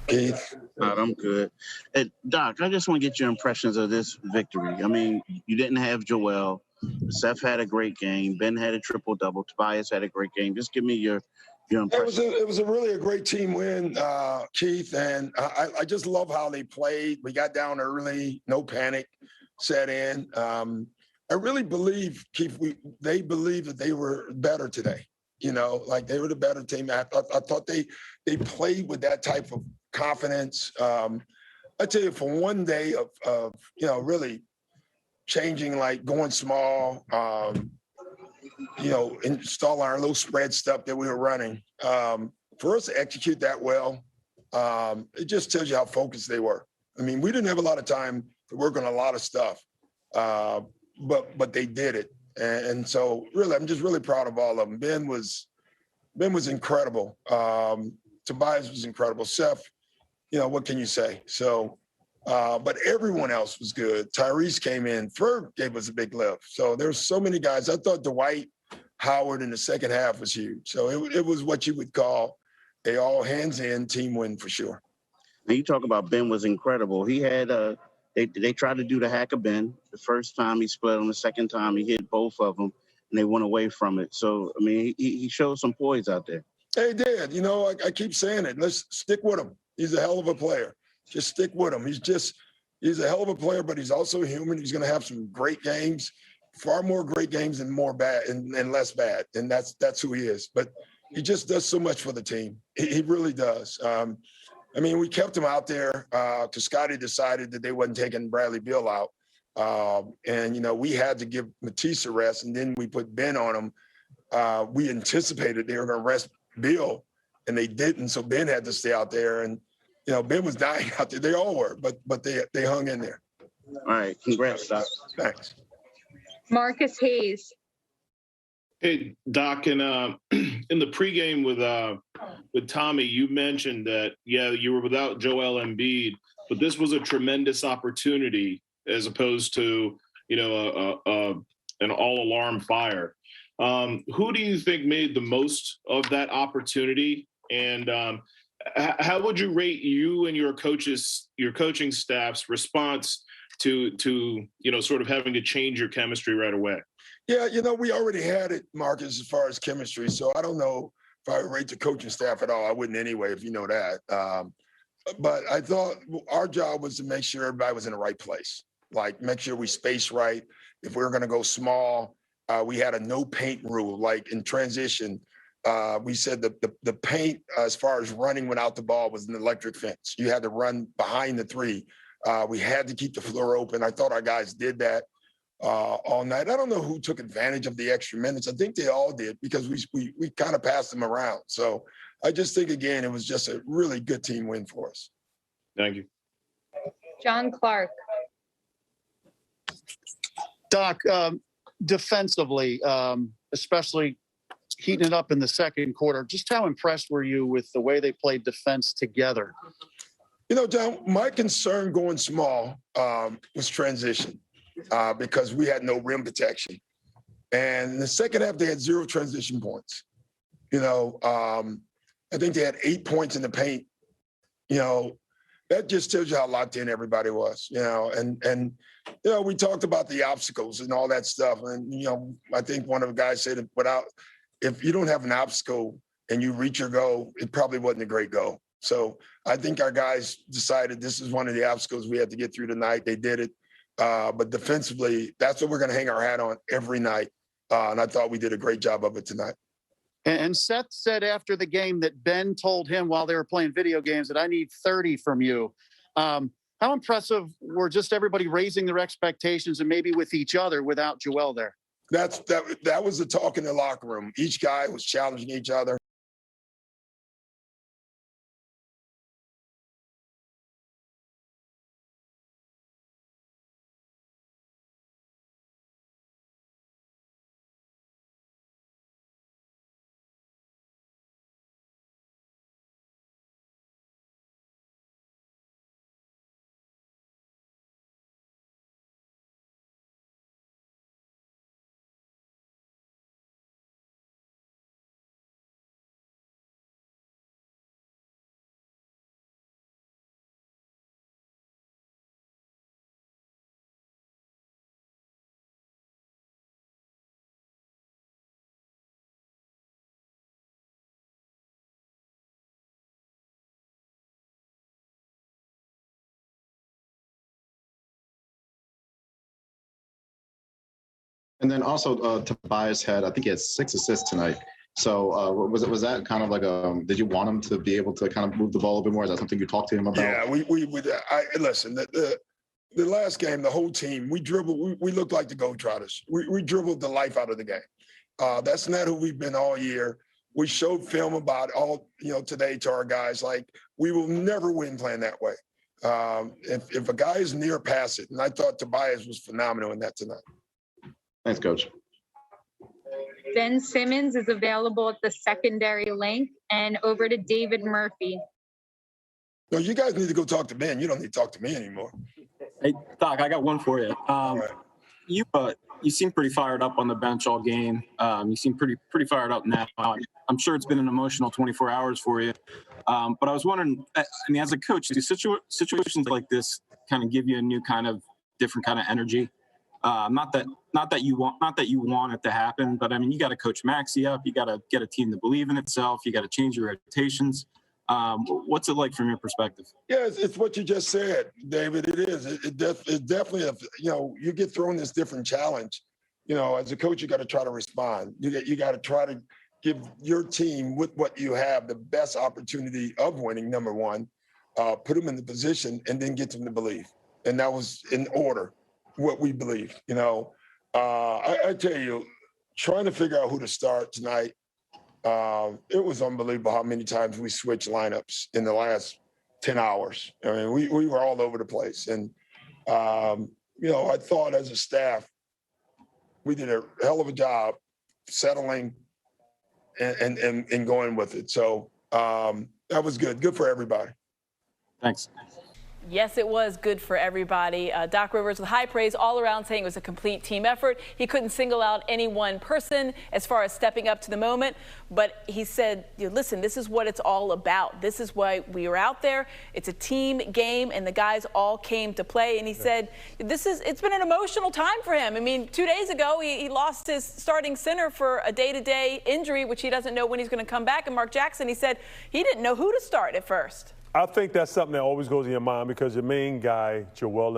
Keith? I'm good. Doc, I just want to get your impressions of this victory. I mean, you didn't have Joel. Seth had a great game. Ben had a triple-double. Tobias had a great game. Just give me your impressions. It was a really a great team win, Keith, and I just love how they played. We got down early, no panic set in. I really believe, Keith, they believe that they were better today. You know, like they were the better team. I thought they played with that type of confidence. I tell you, for one day of really changing, like going small, install our little spread stuff that we were running. For us to execute that well, it just tells you how focused they were. I mean, we didn't have a lot of time to work on a lot of stuff, but they did it. And so really, I'm just really proud of all of them. Ben was incredible. Tobias was incredible. Seth, what can you say? So, but everyone else was good. Tyrese came in. Ferg gave us a big lift. So there's so many guys. I thought Dwight Howard in the second half was huge. So it was what you would call a all hands in team win for sure. Now you talk about Ben was incredible. He had they tried to do the hack of Ben. The first time he split on, the second time he hit both of them, and they went away from it. So I mean, he showed some poise out there. He did. I keep saying it. Let's stick with him. He's a hell of a player. Just stick with him. He's a hell of a player, but he's also human. He's going to have some great games, far more great games and more bad and less bad. And that's who he is. But he just does so much for the team. He really does. I mean, we kept him out there because Scotty decided that they wasn't taking Bradley Beal out. And we had to give Matisse a rest, and then we put Ben on him. We anticipated they were going to rest Beal, and they didn't. So Ben had to stay out there. And, Ben was dying out there. They all were, but they hung in there. All right. Congrats, Doc. Thanks. Marcus Hayes. Hey, Doc, in the pregame with Tommy, you mentioned that, you were without Joel Embiid, but this was a tremendous opportunity as opposed to, an all-alarm fire. Who do you think made the most of that opportunity? And how would you rate you and your coaching staff's response to sort of having to change your chemistry right away? Yeah, we already had it, Marcus, as far as chemistry. So I don't know if I would rate the coaching staff at all. I wouldn't anyway, if you know that. But I thought our job was to make sure everybody was in the right place, like make sure we spaced right. If we were going to go small, we had a no paint rule, like in transition. We said that the paint, as far as running without the ball, was an electric fence. You had to run behind the three. We had to keep the floor open. I thought our guys did that all night. I don't know who took advantage of the extra minutes. I think they all did because we kind of passed them around. So I just think, again, it was just a really good team win for us. Thank you. John Clark. Doc, defensively, especially heating it up in the second quarter, just how impressed were you with the way they played defense together? John, my concern going small was transition because we had no rim protection. And in the second half, they had 0 transition points. I think they had 8 points in the paint. That just tells you how locked in everybody was, and we talked about the obstacles and all that stuff. And, I think one of the guys said if you don't have an obstacle and you reach your goal, it probably wasn't a great goal. So I think our guys decided this is one of the obstacles we had to get through tonight. They did it. But defensively, that's what we're going to hang our hat on every night. And I thought we did a great job of it tonight. And Seth said after the game that Ben told him while they were playing video games that I need 30 from you. How impressive were just everybody raising their expectations and maybe with each other without Joel there? That was the talk in the locker room. Each guy was challenging each other. And then also Tobias had, I think he had 6 assists tonight. So was that kind of like did you want him to be able to kind of move the ball a bit more? Is that something you talked to him about? Yeah, listen, the last game, the whole team, we dribbled, we looked like the Globetrotters. We dribbled the life out of the game. That's not who we've been all year. We showed film about today to our guys, like we will never win playing that way. If a guy is near, pass it. And I thought Tobias was phenomenal in that tonight. Thanks, Coach. Ben Simmons is available at the secondary link, and over to David Murphy. No, you guys need to go talk to Ben. You don't need to talk to me anymore. Hey, Doc, I got one for you. Right. You seem pretty fired up on the bench all game. You seem pretty fired up now. I'm sure it's been an emotional 24 hours for you. But I was wondering, I mean, as a coach, do situations like this kind of give you a new kind of different kind of energy? Not that you want it to happen, but I mean, you got to coach Maxey up. You got to get a team to believe in itself. You got to change your reputations. What's it like from your perspective? Yeah, it's what you just said, David. It is. It definitely, you get thrown this different challenge. As a coach, you got to try to respond. You got to try to give your team with what you have the best opportunity of winning. Number one, put them in the position, and then get them to believe. And that was in order. What we believe, I tell you, trying to figure out who to start tonight, it was unbelievable how many times we switched lineups in the last 10 hours. I mean, we were all over the place. And, I thought as a staff, we did a hell of a job settling and going with it. So that was good. Good for everybody. Thanks. Yes, it was good for everybody. Doc Rivers with high praise all around, saying it was a complete team effort. He couldn't single out any one person as far as stepping up to the moment, but he said, listen, this is what it's all about. This is why we are out there. It's a team game, and the guys all came to play. And he said, it's been an emotional time for him. I mean, 2 days ago, he lost his starting center for a day-to-day injury, which he doesn't know when he's going to come back. And Mark Jackson, he said he didn't know who to start at first. I think that's something that always goes in your mind because your main guy, Joel